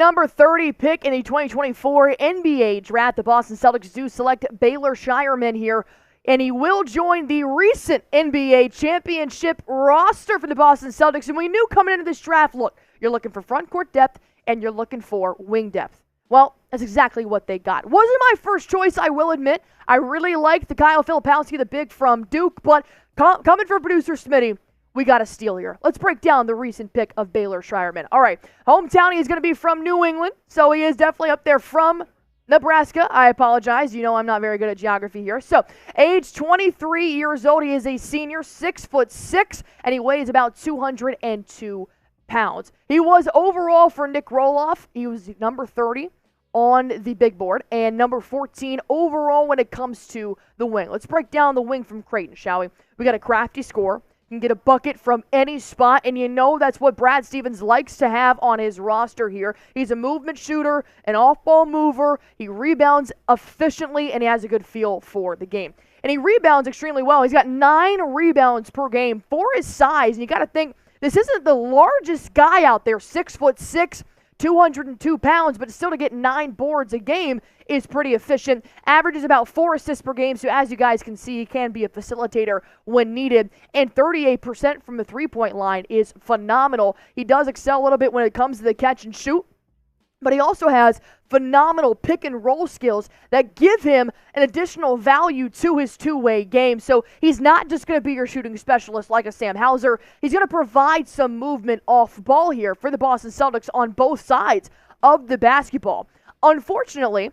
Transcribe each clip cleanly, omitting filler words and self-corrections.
number 30 pick in the 2024 NBA draft, the Boston Celtics do select Baylor Scheierman here, and he will join the recent NBA championship roster for the Boston Celtics. And we knew coming into this draft, look, you're looking for front court depth and you're looking for wing depth. Well, that's exactly what they got. Wasn't my first choice, I will admit. I really liked the Kyle Filipowski, the big from Duke, but coming from producer Smitty, we got a steal here. Let's break down the recent pick of Baylor Scheierman. All right, hometown, he is going to be from New England, so he is definitely up there from Nebraska. I apologize. You know I'm not very good at geography here. So, age 23 years old. He is a senior, 6'6", and he weighs about 202 pounds. He was overall for Nick Roloff. He was number 30 on the big board and number 14 overall when it comes to the wing. Let's break down the wing from Creighton, shall we? We got a crafty scorer. Can get a bucket from any spot, and you know that's what Brad Stevens likes to have on his roster here. He's a movement shooter, an off-ball mover. He rebounds efficiently, and he has a good feel for the game. And he rebounds extremely well. He's got 9 rebounds per game for his size, and you got to think this isn't the largest guy out there, 6'6", 202 pounds, but still to get 9 boards a game is pretty efficient. Averages about 4 assists per game, so as you guys can see, he can be a facilitator when needed. And 38% from the three-point line is phenomenal. He does excel a little bit when it comes to the catch and shoot, but he also has phenomenal pick and roll skills that give him an additional value to his two-way game. So he's not just going to be your shooting specialist like a Sam Hauser. He's going to provide some movement off ball here for the Boston Celtics on both sides of the basketball. Unfortunately,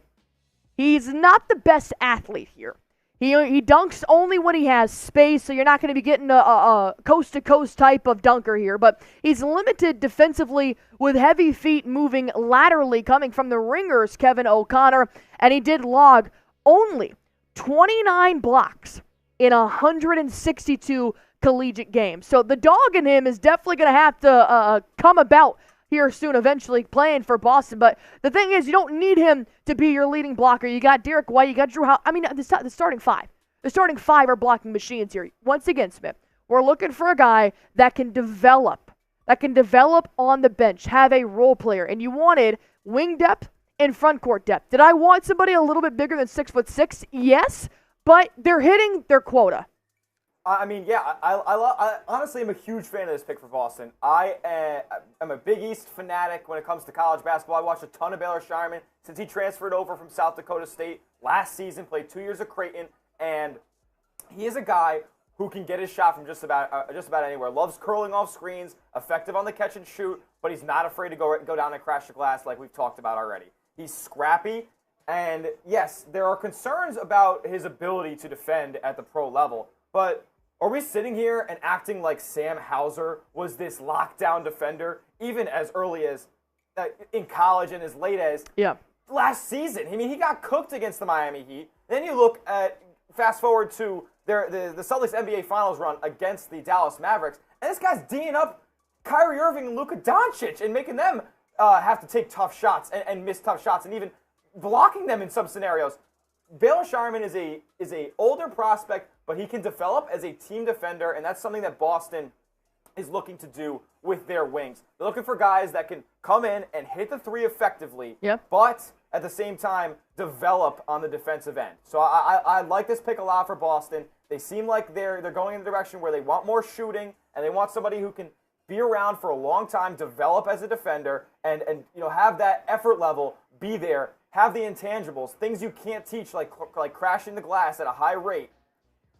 he's not the best athlete here. He dunks only when he has space, so you're not going to be getting a coast-to-coast type of dunker here. But he's limited defensively with heavy feet moving laterally coming from the ringers, Kevin O'Connor. And he did log only 29 blocks in 162 collegiate games. So the dog in him is definitely going to have to come about here soon, eventually playing for Boston. But the thing is, you don't need him to be your leading blocker. You got Derek White, you got Drew Hauser. I mean, the starting five. The starting five are blocking machines here. Once again, Smith, we're looking for a guy that can develop on the bench, have a role player. And you wanted wing depth and front court depth. Did I want somebody a little bit bigger than 6'6"? Yes, but they're hitting their quota. I mean, yeah, I honestly am a huge fan of this pick for Boston. I'm a Big East fanatic when it comes to college basketball. I watched a ton of Baylor Scheierman since he transferred over from South Dakota State last season, played 2 years at Creighton, and he is a guy who can get his shot from just about anywhere. Loves curling off screens, effective on the catch and shoot, but he's not afraid to go down and crash the glass like we've talked about already. He's scrappy, and yes, there are concerns about his ability to defend at the pro level, but are we sitting here and acting like Sam Hauser was this lockdown defender, even as early as in college and as late as last season? I mean, he got cooked against the Miami Heat. Then you look at, fast forward to the Celtics NBA Finals run against the Dallas Mavericks, and this guy's D'ing up Kyrie Irving and Luka Doncic and making them have to take tough shots and miss tough shots and even blocking them in some scenarios. Baylor Scheierman is a older prospect, but he can develop as a team defender, and that's something that Boston is looking to do with their wings. They're looking for guys that can come in and hit the three effectively, but at the same time develop on the defensive end. So I like this pick a lot for Boston. They seem like they're going in the direction where they want more shooting, and they want somebody who can be around for a long time, develop as a defender, and have that effort level be there. Have the intangibles, things you can't teach, like crashing the glass at a high rate,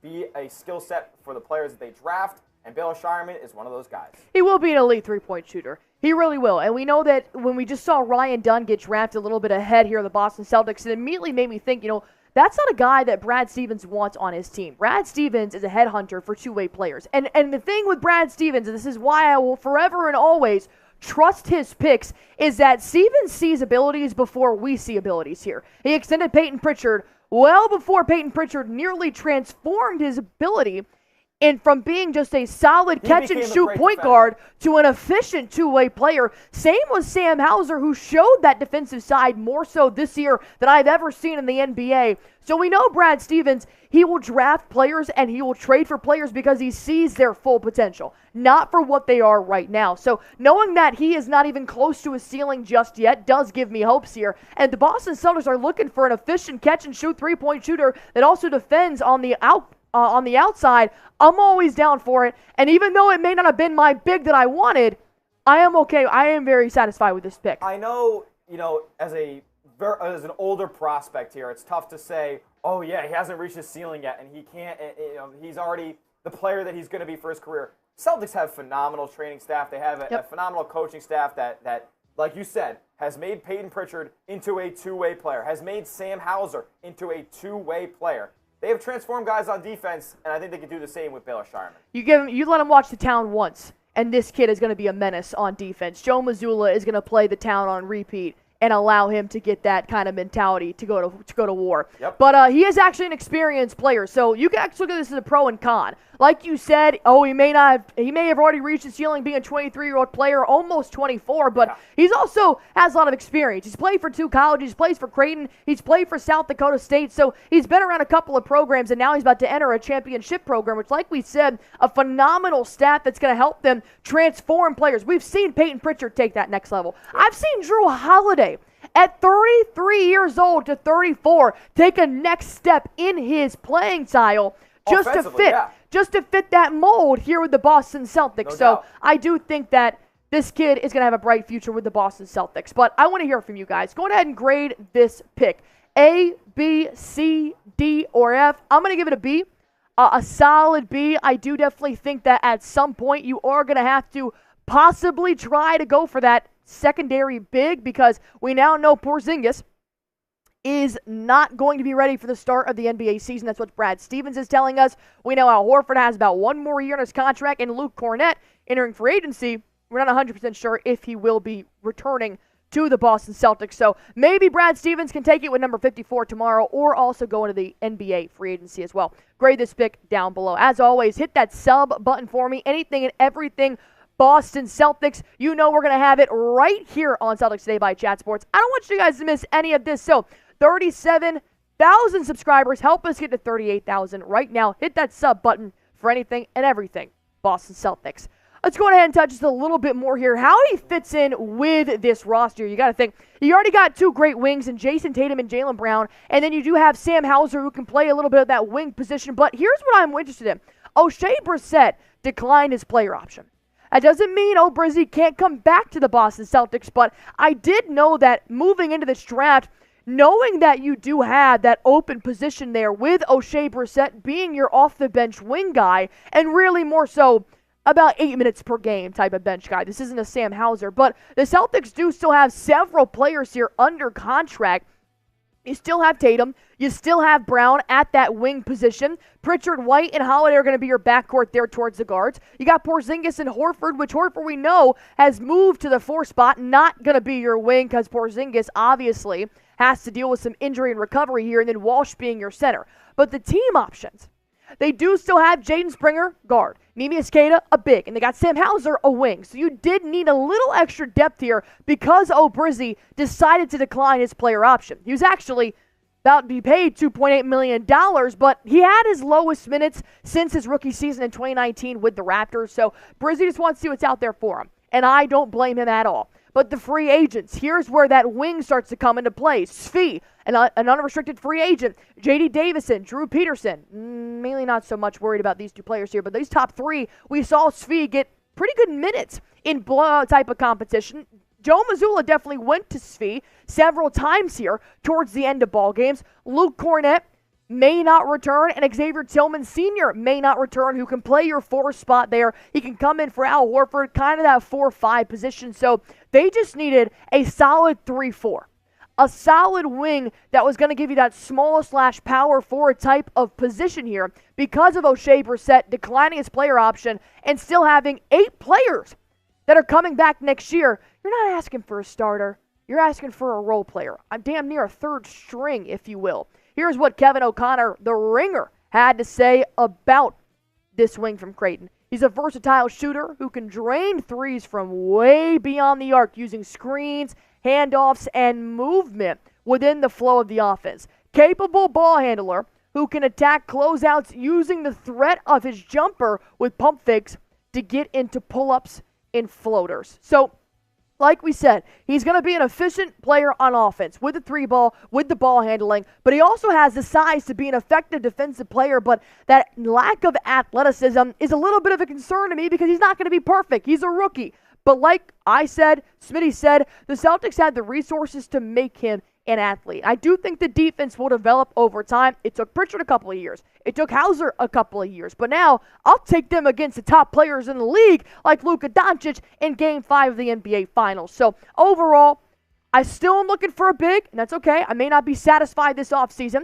be a skill set for the players that they draft, and Baylor Scheierman is one of those guys. He will be an elite three-point shooter. He really will. And we know that when we just saw Ryan Dunn get drafted a little bit ahead here of the Boston Celtics, it immediately made me think, that's not a guy that Brad Stevens wants on his team. Brad Stevens is a headhunter for two-way players. And the thing with Brad Stevens, and this is why I will forever and always trust his picks, is that Stevens sees abilities before we see abilities here. He extended Peyton Pritchard well before Peyton Pritchard nearly transformed his ability And from being just a solid catch-and-shoot point guard to an efficient two-way player, same with Sam Hauser, who showed that defensive side more so this year than I've ever seen in the NBA. So we know Brad Stevens, he will draft players and he will trade for players because he sees their full potential, not for what they are right now. So knowing that he is not even close to his ceiling just yet does give me hopes here. And the Boston Celtics are looking for an efficient catch-and-shoot three-point shooter that also defends on the outside. I'm always down for it. And even though it may not have been my big that I wanted, I am okay. I am very satisfied with this pick. I know, as an older prospect here, it's tough to say, oh yeah, he hasn't reached his ceiling yet, and he can't. He's already the player that he's going to be for his career. Celtics have phenomenal training staff. They have a phenomenal coaching staff that, like you said, has made Peyton Pritchard into a two-way player, has made Sam Hauser into a two-way player. They have transformed guys on defense, and I think they can do the same with Baylor Scheierman. You let him watch the town once, and this kid is going to be a menace on defense. Joe Mazzulla is going to play the town on repeat and allow him to get that kind of mentality to go to war. Yep. But he is actually an experienced player, so you can actually look at this as a pro and con. Like you said, he may have already reached his ceiling being a 23-year-old player, almost 24, but he's also has a lot of experience. He's played for 2 colleges, he plays for Creighton, he's played for South Dakota State, so he's been around a couple of programs, and now he's about to enter a championship program, which, like we said, a phenomenal staff that's going to help them transform players. We've seen Peyton Pritchard take that next level. I've seen Drew Holiday at 33 years old to 34 take a next step in his playing style just to fit that mold here with the Boston Celtics. No so doubt. I do think that this kid is going to have a bright future with the Boston Celtics. But I want to hear from you guys. Go ahead and grade this pick. A, B, C, D, or F. I'm going to give it a B. A solid B. I do definitely think that at some point you are going to have to possibly try to go for that secondary big, because we now know Porzingis is not going to be ready for the start of the NBA season. That's what Brad Stevens is telling us. We know Al Horford has about 1 more year in his contract, and Luke Kornet entering free agency. We're not 100% sure if he will be returning to the Boston Celtics. So maybe Brad Stevens can take it with number 54 tomorrow, or also go into the NBA free agency as well. Grade this pick down below. As always, hit that sub button for me. Anything and everything Boston Celtics. You know we're going to have it right here on Celtics Today by Chat Sports. I don't want you guys to miss any of this. So 37,000 subscribers. Help us get to 38,000 right now. Hit that sub button for anything and everything Boston Celtics. Let's go ahead and touch just a little bit more here. How he fits in with this roster. You got to think, you already got 2 great wings in Jason Tatum and Jaylen Brown, and then you do have Sam Hauser, who can play a little bit of that wing position. But here's what I'm interested in. Oshae Brissett declined his player option. That doesn't mean Brizzy can't come back to the Boston Celtics, but I did know that moving into this draft, knowing that you do have that open position there with Oshae Brissett being your off-the-bench wing guy, and really more so about 8 minutes per game type of bench guy. This isn't a Sam Hauser, but the Celtics do still have several players here under contract. You still have Tatum. You still have Brown at that wing position. Pritchard, White, and Holiday are going to be your backcourt there towards the guards. You got Porzingis and Horford, which Horford we know has moved to the 4 spot. Not going to be your wing because Porzingis obviously has to deal with some injury and recovery here, and then Walsh being your center. But the team options, they do still have Jaden Springer, guard. Neemias Queta, a big. And they got Sam Hauser, a wing. So you did need a little extra depth here because Brizzy decided to decline his player option. He was actually about to be paid $2.8 million, but he had his lowest minutes since his rookie season in 2019 with the Raptors. So Brizzy just wants to see what's out there for him. And I don't blame him at all. But the free agents, here's where that wing starts to come into play. Svi, an unrestricted free agent. J.D. Davison, Drew Peterson. Mainly not so much worried about these 2 players here, but these top 3, we saw Svi get pretty good minutes in blowout type of competition. Joe Mazzulla definitely went to Svi several times here towards the end of ball games. Luke Kornet may not return, and Xavier Tillman Sr. may not return, who can play your 4 spot there. He can come in for Al Horford, kind of that 4-5 position. So they just needed a solid 3-4. A solid wing that was going to give you that small/power forward type of position here because of Oshae Brissett declining his player option and still having 8 players that are coming back next year. You're not asking for a starter. You're asking for a role player. I'm damn near a 3rd string, if you will. Here's what Kevin O'Connor, the Ringer, had to say about this wing from Creighton. He's a versatile shooter who can drain threes from way beyond the arc using screens, handoffs, and movement within the flow of the offense. Capable ball handler who can attack closeouts using the threat of his jumper with pump fakes to get into pull-ups and floaters. So, like we said, he's going to be an efficient player on offense with the three ball, with the ball handling, but he also has the size to be an effective defensive player, but that lack of athleticism is a little bit of a concern to me because he's not going to be perfect. He's a rookie. But like I said, Smitty said, the Celtics had the resources to make him an athlete. I do think the defense will develop over time. It took Pritchard a couple of years. It took Hauser a couple of years. But now, I'll take them against the top players in the league, like Luka Doncic in Game 5 of the NBA Finals. So, overall, I still am looking for a big, and that's okay. I may not be satisfied this offseason,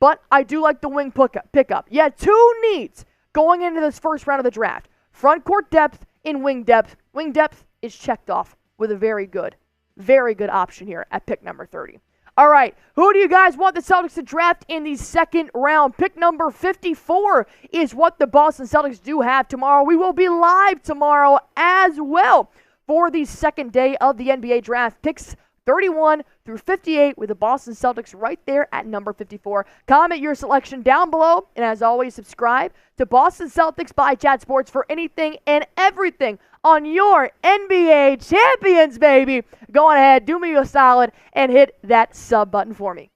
but I do like the wing pickup. Yeah, two needs going into this first round of the draft. Front court depth and wing depth. Wing depth is checked off with a very good option here at pick number 30. All right, who do you guys want the Celtics to draft in the second round? Pick number 54 is what the Boston Celtics do have tomorrow. We will be live tomorrow as well for the second day of the NBA draft. Picks 31 through 58 with the Boston Celtics right there at number 54. Comment your selection down below, and as always, subscribe to Boston Celtics by Chat Sports for anything and everything on your NBA champions, baby. Go on ahead, do me a solid, and hit that sub button for me.